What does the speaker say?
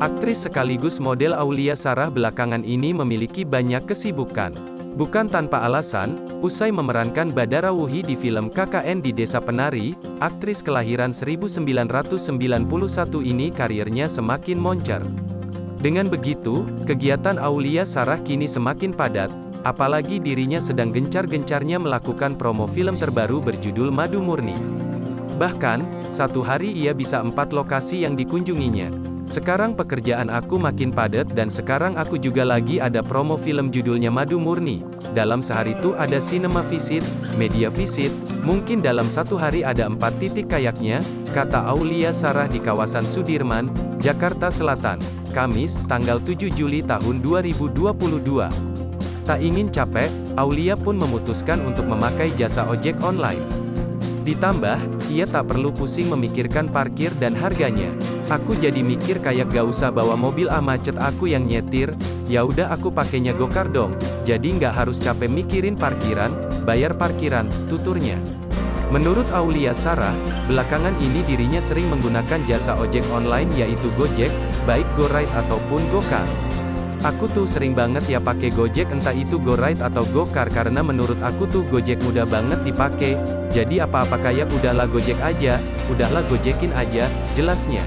Aktris sekaligus model Aulia Sarah belakangan ini memiliki banyak kesibukan. Bukan tanpa alasan, usai memerankan Badara Wuhi di film KKN di Desa Penari, aktris kelahiran 1991 ini karirnya semakin moncer. Dengan begitu, kegiatan Aulia Sarah kini semakin padat, apalagi dirinya sedang gencar-gencarnya melakukan promo film terbaru berjudul Madu Murni. Bahkan, satu hari ia bisa 4 lokasi yang dikunjunginya. Sekarang pekerjaan aku makin padat dan sekarang aku juga lagi ada promo film judulnya Madu Murni. Dalam sehari itu ada cinema visit, media visit, mungkin dalam satu hari ada 4 titik kayaknya, kata Aulia Sarah di kawasan Sudirman, Jakarta Selatan, Kamis, tanggal 7 Juli tahun 2022. Tak ingin capek, Aulia pun memutuskan untuk memakai jasa ojek online. Ditambah, ia tak perlu pusing memikirkan parkir dan harganya. Aku jadi mikir kayak gak usah bawa mobil macet aku yang nyetir, ya udah aku pakainya gokar dong. Jadi nggak harus capek mikirin parkiran, bayar parkiran, tuturnya. Menurut Aulia Sarah, belakangan ini dirinya sering menggunakan jasa ojek online yaitu Gojek, baik GoRide ataupun Gokar. Aku tuh sering banget ya pakai Gojek entah itu GoRide atau Gokar karena menurut aku tuh Gojek mudah banget dipakai. Jadi apa-apa kayak udahlah Gojek aja, udahlah Gojekin aja, jelasnya.